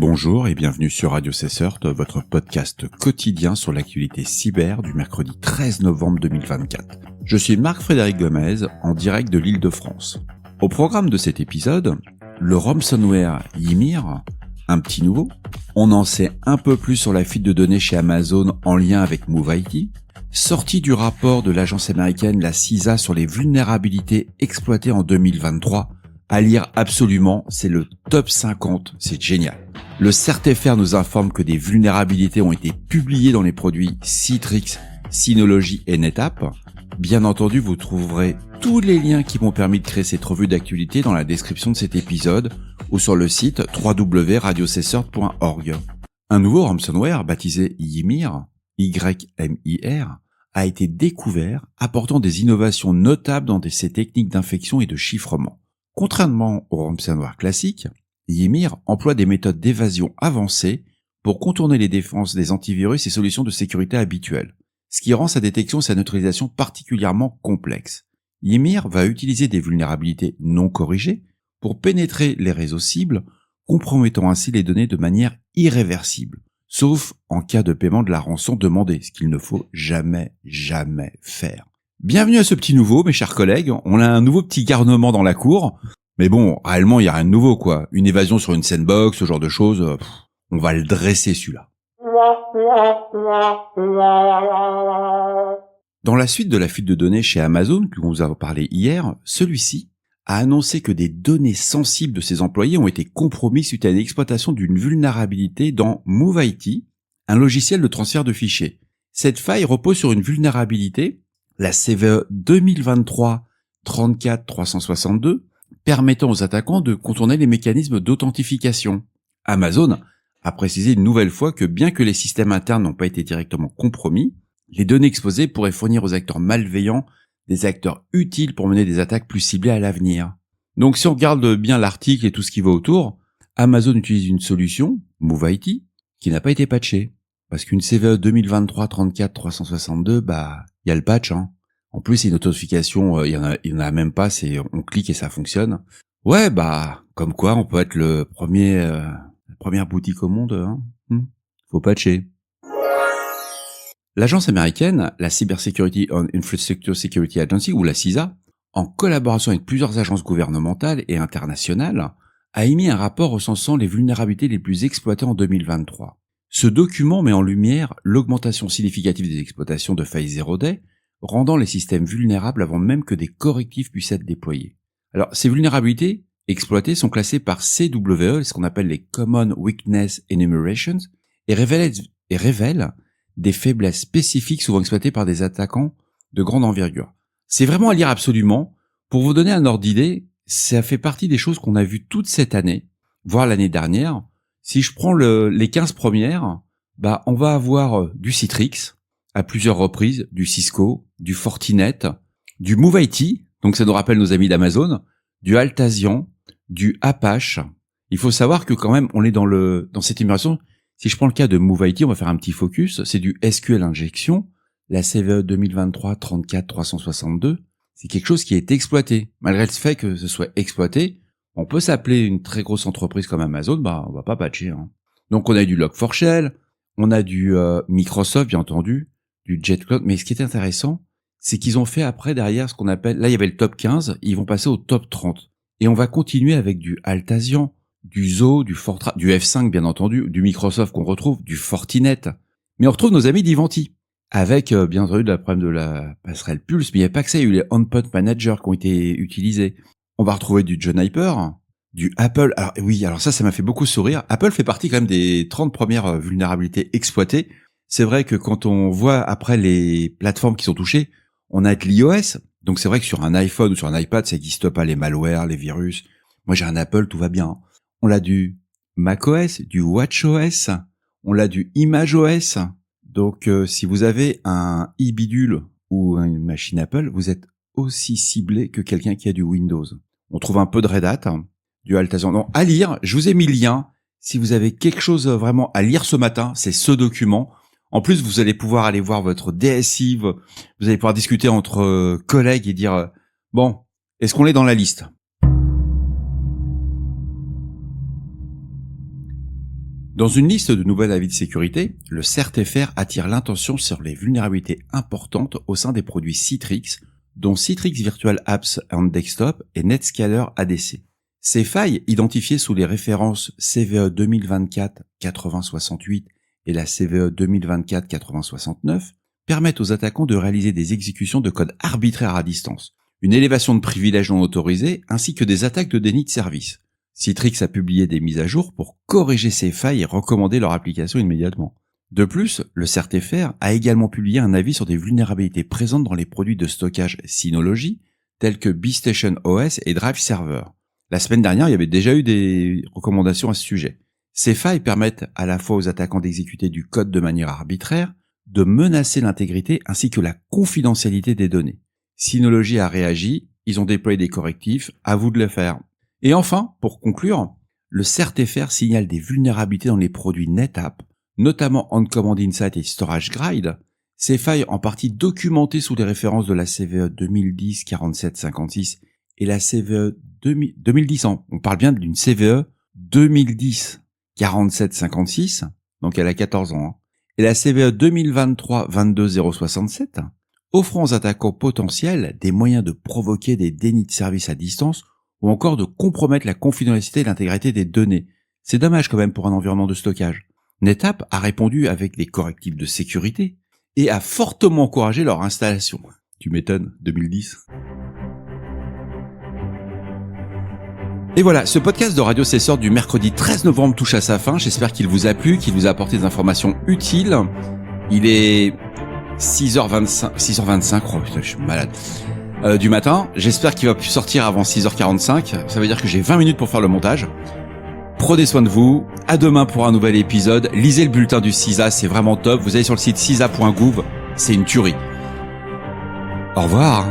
Bonjour et bienvenue sur Radio Cessert, votre podcast quotidien sur l'actualité cyber du mercredi 13 novembre 2024. Je suis Marc-Frédéric Gomez, en direct de l'Île-de-France. Au programme de cet épisode, le ransomware Ymir, un petit nouveau. On en sait un peu plus sur la fuite de données chez Amazon en lien avec MoveIT. Sortie du rapport de l'agence américaine, la CISA, sur les vulnérabilités exploitées en 2023. À lire absolument, c'est le top 50, c'est génial. Le CERT-FR nous informe que des vulnérabilités ont été publiées dans les produits Citrix, Synology et NetApp. Bien entendu, vous trouverez tous les liens qui m'ont permis de créer cette revue d'actualité dans la description de cet épisode ou sur le site www.radiocessert.org. Un nouveau ransomware baptisé Ymir, YMIR, a été découvert, apportant des innovations notables dans ces techniques d'infection et de chiffrement. Contrairement au ransomware classique, Ymir emploie des méthodes d'évasion avancées pour contourner les défenses des antivirus et solutions de sécurité habituelles, ce qui rend sa détection et sa neutralisation particulièrement complexes. Ymir va utiliser des vulnérabilités non corrigées pour pénétrer les réseaux cibles, compromettant ainsi les données de manière irréversible, sauf en cas de paiement de la rançon demandée, ce qu'il ne faut jamais faire. Bienvenue à ce petit nouveau, mes chers collègues. On a un nouveau petit garnement dans la cour. Mais bon, réellement, il n'y a rien de nouveau, quoi. Une évasion sur une sandbox, ce genre de choses, on va le dresser, celui-là. Dans la suite de la fuite de données chez Amazon, que vous avez parlé hier, celui-ci a annoncé que des données sensibles de ses employés ont été compromises suite à l'exploitation d'une vulnérabilité dans MoveIT, un logiciel de transfert de fichiers. Cette faille repose sur une vulnérabilité, la CVE 2023-34-362, permettant aux attaquants de contourner les mécanismes d'authentification. Amazon a précisé une nouvelle fois que bien que les systèmes internes n'ont pas été directement compromis, les données exposées pourraient fournir aux acteurs malveillants des acteurs utiles pour mener des attaques plus ciblées à l'avenir. Donc si on regarde bien l'article et tout ce qui va autour, Amazon utilise une solution, MoveIT, qui n'a pas été patchée. Parce qu'une CVE 2023-34-362, il y a le patch, hein. En plus, c'est une authentification, il y en a même pas, c'est on clique et ça fonctionne. Ouais, comme quoi on peut être la première boutique au monde, hein. Faut patcher. L'agence américaine, la Cybersecurity and Infrastructure Security Agency, ou la CISA, en collaboration avec plusieurs agences gouvernementales et internationales, a émis un rapport recensant les vulnérabilités les plus exploitées en 2023. Ce document met en lumière l'augmentation significative des exploitations de failles zero day, rendant les systèmes vulnérables avant même que des correctifs puissent être déployés. Alors, ces vulnérabilités exploitées sont classées par CWE, ce qu'on appelle les Common Weakness Enumerations, et révèlent des faiblesses spécifiques souvent exploitées par des attaquants de grande envergure. C'est vraiment à lire absolument. Pour vous donner un ordre d'idée, ça fait partie des choses qu'on a vues toute cette année, voire l'année dernière. Si je prends les 15 premières, on va avoir du Citrix, à plusieurs reprises, du Cisco, du Fortinet, du MoveIT, donc ça nous rappelle nos amis d'Amazon, du Altasian, du Apache. Il faut savoir que quand même, on est dans cette énumération. Si je prends le cas de MoveIT, on va faire un petit focus, c'est du SQL injection, la CVE 2023-34-362, c'est quelque chose qui est exploité. Malgré le fait que ce soit exploité, on peut s'appeler une très grosse entreprise comme Amazon, on va pas patcher, hein. Donc on a du Log4Shell, on a du Microsoft, bien entendu, du JetCloud, mais ce qui est intéressant, c'est qu'ils ont fait après derrière ce qu'on appelle, là il y avait le top 15, ils vont passer au top 30. Et on va continuer avec du Altasian, du Zo, du Fortran, du F5 bien entendu, du Microsoft qu'on retrouve, du Fortinet. Mais on retrouve nos amis d'Ivanti, avec bien entendu le problème de la passerelle Pulse, mais il n'y a pas que ça, il y a eu les Endpoint Manager qui ont été utilisés. On va retrouver du Juniper, du Apple. Alors ça m'a fait beaucoup sourire. Apple fait partie quand même des 30 premières vulnérabilités exploitées. C'est vrai que quand on voit après les plateformes qui sont touchées, on a l'iOS. Donc c'est vrai que sur un iPhone ou sur un iPad, ça n'existe pas les malwares, les virus. Moi j'ai un Apple, tout va bien. On a du macOS, du watchOS, on a du imageOS. Donc si vous avez un e-bidule ou une machine Apple, vous êtes aussi ciblé que quelqu'un qui a du Windows. On trouve un peu de Red Hat, du Altasian. Donc à lire, je vous ai mis le lien. Si vous avez quelque chose vraiment à lire ce matin, c'est ce document. En plus, vous allez pouvoir aller voir votre DSI, vous allez pouvoir discuter entre collègues et dire bon, est-ce qu'on est dans la liste ? Dans une liste de nouveaux avis de sécurité, le CERT-FR attire l'attention sur les vulnérabilités importantes au sein des produits Citrix, dont Citrix Virtual Apps on Desktop et NetScaler ADC. Ces failles, identifiées sous les références CVE 2024-8068 et la CVE 2024-8069, permettent aux attaquants de réaliser des exécutions de code arbitraires à distance, une élévation de privilèges non autorisés ainsi que des attaques de déni de service. Citrix a publié des mises à jour pour corriger ces failles et recommander leur application immédiatement. De plus, le CERT-FR a également publié un avis sur des vulnérabilités présentes dans les produits de stockage Synology, tels que BeeStation OS et Drive Server. La semaine dernière, il y avait déjà eu des recommandations à ce sujet. Ces failles permettent à la fois aux attaquants d'exécuter du code de manière arbitraire, de menacer l'intégrité ainsi que la confidentialité des données. Synology a réagi, ils ont déployé des correctifs, à vous de le faire. Et enfin, pour conclure, le CERT-FR signale des vulnérabilités dans les produits NetApp, notamment OnCommand Insight et Storage Guide. Ces failles en partie documentées sous les références de la CVE 2010-4756 et la CVE 2010, on parle bien d'une CVE 2010-4756, donc elle a 14 ans, et la CVE 2023-22067, offrant aux attaquants potentiels des moyens de provoquer des dénis de service à distance ou encore de compromettre la confidentialité et l'intégrité des données. C'est dommage quand même pour un environnement de stockage. NetApp a répondu avec des correctifs de sécurité et a fortement encouragé leur installation. Tu m'étonnes, 2010. Et voilà, ce podcast de Radio Cesseur du mercredi 13 novembre touche à sa fin. J'espère qu'il vous a plu, qu'il vous a apporté des informations utiles. Il est 6h25, oh putain, je suis malade. Du matin. J'espère qu'il va plus sortir avant 6h45. Ça veut dire que j'ai 20 minutes pour faire le montage. Prenez soin de vous. À demain pour un nouvel épisode. Lisez le bulletin du CISA, c'est vraiment top. Vous allez sur le site cisa.gouv, c'est une tuerie. Au revoir.